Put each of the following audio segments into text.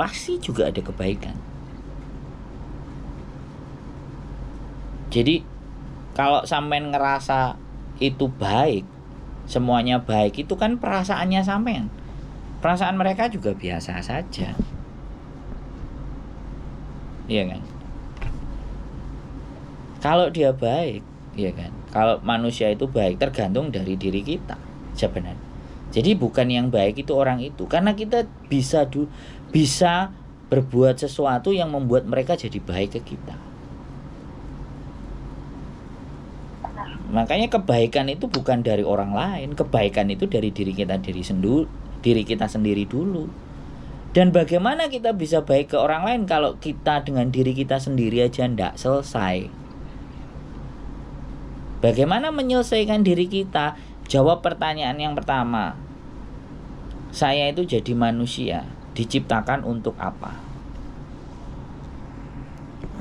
pasti juga ada kebaikan. Jadi kalau sampean ngerasa itu baik, semuanya baik, itu kan perasaannya sampean. Perasaan mereka juga biasa saja. Iya kan? Kalau dia baik, iya kan? Kalau manusia itu baik tergantung dari diri kita sebenarnya. Jadi bukan yang baik itu orang itu, karena kita bisa berbuat sesuatu yang membuat mereka jadi baik ke kita. Makanya kebaikan itu bukan dari orang lain, kebaikan itu dari diri kita sendiri dulu. Dan bagaimana kita bisa baik ke orang lain kalau kita dengan diri kita sendiri aja ndak selesai? Bagaimana menyelesaikan diri kita? Jawab pertanyaan yang pertama. Saya itu jadi manusia, diciptakan untuk apa?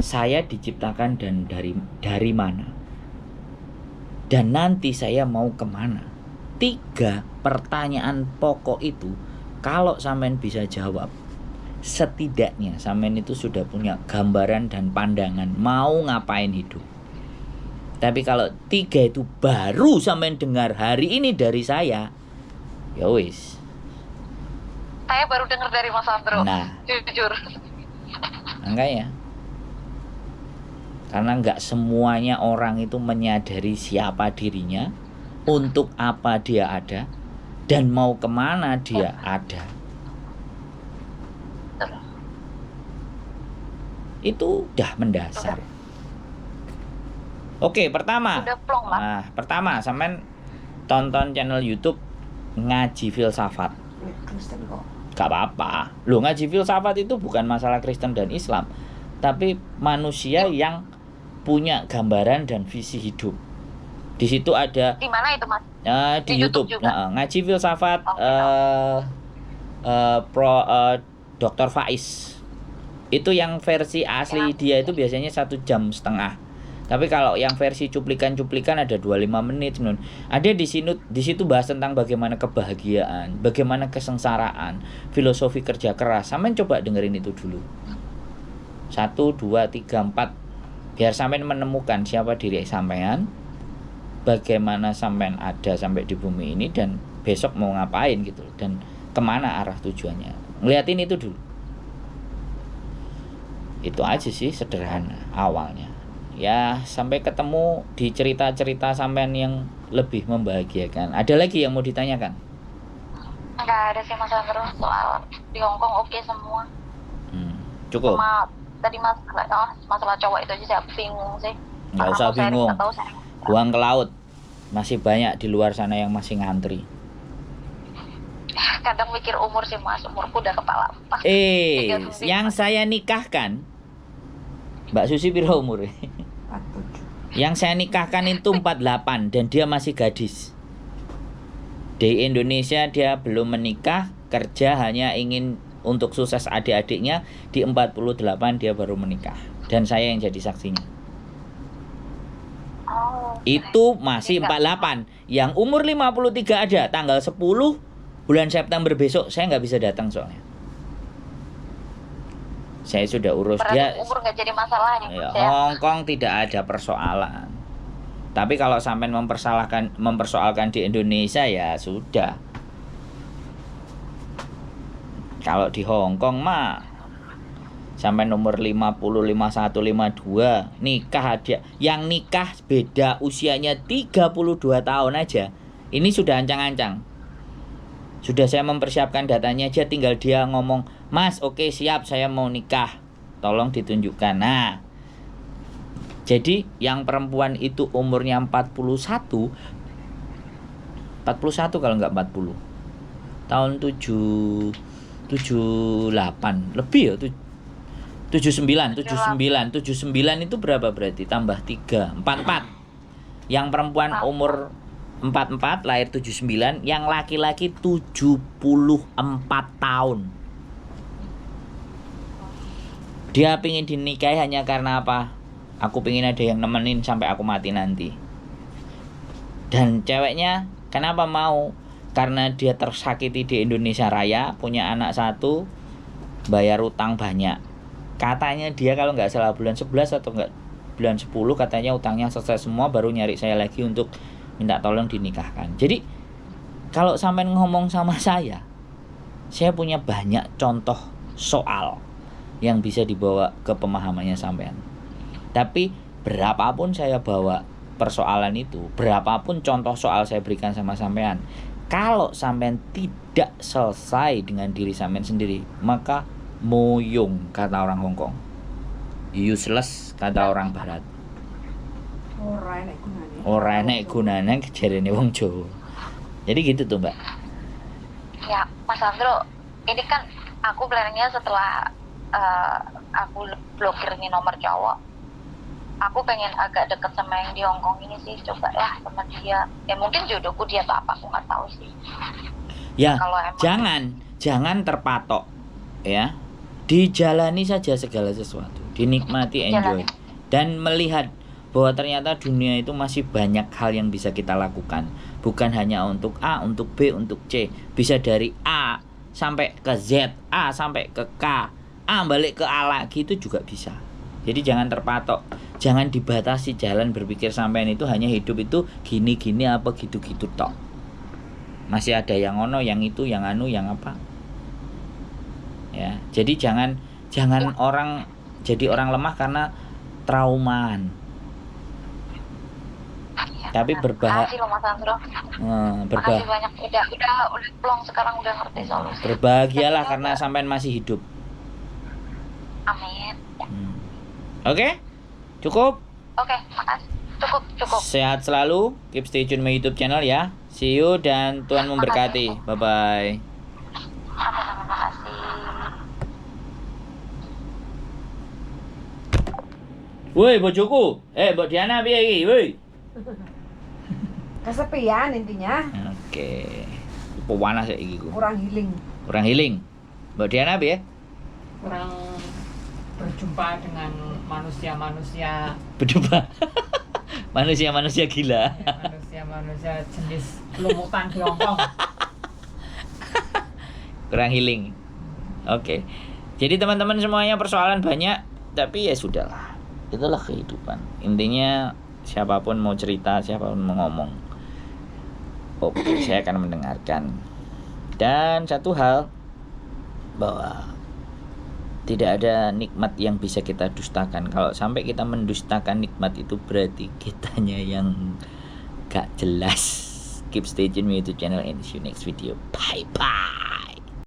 Saya diciptakan dan dari mana? Dan nanti saya mau kemana? 3 pertanyaan pokok itu, kalau sampean bisa jawab, setidaknya sampean itu sudah punya gambaran dan pandangan mau ngapain hidup. Tapi kalau 3 itu baru sampean dengar hari ini dari saya, ya wis. Saya baru dengar dari Mas Andro. Nah, jujur. Enggak ya. Karena enggak semuanya orang itu menyadari siapa dirinya, untuk apa dia ada, dan mau kemana dia ada. Itu udah mendasar. Oke, pertama. Pertama, sampean tonton channel YouTube Ngaji Filsafat. Kristen kok. Gak apa-apa. Loh, Ngaji Filsafat itu bukan masalah Kristen dan Islam, tapi manusia yang punya gambaran dan visi hidup. Di situ ada. Di mana itu, Mas? Di YouTube. Ngaji Filsafat Dr. Faiz. Itu yang versi asli dia itu biasanya 1,5 jam. Tapi kalau yang versi cuplikan-cuplikan ada 25 menit. Ada di situ bahas tentang bagaimana kebahagiaan, bagaimana kesengsaraan, filosofi kerja keras. Sampean coba dengerin itu dulu. 1, 2, 3, 4. Biar sampean menemukan siapa diri sampean, bagaimana sampean ada sampai di bumi ini, dan besok mau ngapain gitu, dan kemana arah tujuannya. Ngeliatin itu dulu. Itu aja sih, sederhana awalnya. Ya, sampai ketemu di cerita-cerita sampean yang lebih membahagiakan. Ada lagi yang mau ditanyakan? Enggak ada sih, Mas Andro. Soal di Hongkong oke semua. Cukup. Cuma tadi masalah cowok itu aja saya bingung sih. Nggak usah bingung. Buang ke laut. Masih banyak di luar sana yang masih ngantri. Kadang mikir umur sih, Mas. Umurku udah kepala. Yang saya nikahkan, Mbak Susi piro umur? 47. Yang saya nikahkan itu 48 dan dia masih gadis. Di Indonesia dia belum menikah, kerja hanya ingin untuk sukses adik-adiknya. Di 48 dia baru menikah, dan saya yang jadi saksinya. Itu masih 48. Yang umur 53 ada, tanggal 10 bulan September besok. Saya nggak bisa datang soalnya. Saya sudah urus. Dia umur nggak jadi masalah ya. Hongkong tidak ada persoalan. Tapi kalau sampai mempersoalkan di Indonesia, ya sudah. Kalau di Hongkong mah sampai nomor 50, 51, 52 nikah aja. Yang nikah beda usianya 32 tahun aja. Ini sudah ancang-ancang. Sudah saya mempersiapkan datanya aja, tinggal dia ngomong, "Mas, oke, siap, saya mau nikah. Tolong ditunjukkan." Nah, jadi yang perempuan itu umurnya 41 kalau nggak 40. Tahun 78 lebih ya, 79 itu berapa berarti? Tambah 3, 44. Yang perempuan umur 44 lahir 79, yang laki-laki 74 tahun. Dia pingin dinikahi hanya karena apa? Aku pingin ada yang nemenin sampai aku mati nanti. Dan ceweknya kenapa mau? Karena dia tersakiti di Indonesia Raya, punya anak 1, bayar utang banyak. Katanya dia kalau nggak salah bulan 11 atau nggak bulan 10 katanya utangnya selesai semua, baru nyari saya lagi untuk minta tolong dinikahkan. Jadi kalau sampean ngomong sama saya punya banyak contoh soal yang bisa dibawa ke pemahamannya sampean. Tapi berapapun saya bawa persoalan itu, berapapun contoh soal saya berikan sama sampean, kalau sampean tidak selesai dengan diri sampean sendiri, maka moyong kata orang Hongkong, useless kata orang Barat, ora enek gunane kejarene wong Jawa. Jadi gitu tuh Mbak. Ya Mas Sandro, ini kan aku planningnya setelah aku blokir ini nomor cowok, aku pengen agak deket sama yang di Hongkong ini sih, coba lah sama dia. Ya mungkin jodohku dia atau apa, aku nggak tahu sih. Ya, Kalau emang jangan terpatok ya. Dijalani saja segala sesuatu, dinikmati, enjoy, dan melihat bahwa ternyata dunia itu masih banyak hal yang bisa kita lakukan. Bukan hanya untuk A, untuk B, untuk C. Bisa dari A sampai ke Z, A sampai ke K, A balik ke A lagi, itu juga bisa. Jadi jangan terpatok, jangan dibatasi jalan berpikir sampean itu hanya hidup itu gini-gini apa gitu-gitu tok. Masih ada yang ono, yang itu, yang anu, yang apa. Ya, jadi jangan orang jadi orang lemah karena traumaan. Tapi Makasih loh Mas Sandro. Makasih banyak, udah plong sekarang, udah ngerti solusi. Berbahagialah karena sampean masih hidup. Amin. Oke? Cukup? Oke, makasih. Cukup. Sehat selalu, keep stay tune my YouTube channel ya. See you dan Tuhan memberkati. Bye bye. Sama-sama, makasih. Woi bojoku, Mbok Diana piye iki, woi? Kesepian intinya. Oke. Pewanas iki ku. Kurang healing. Mbak Diana piye? Kurang berjumpa dengan manusia-manusia Manusia gila. manusia jenis lumutan di Hongkong. Kurang healing. Oke. Jadi teman-teman semuanya persoalan banyak, tapi ya sudahlah. Itulah kehidupan. Intinya siapapun mau cerita, siapapun mau ngomong, oke, saya akan mendengarkan. Dan satu hal, bahwa tidak ada nikmat yang bisa kita dustakan. Kalau sampai kita mendustakan nikmat itu berarti kitanya yang gak jelas. Keep stay tune with YouTube channel and see you next video. Bye bye.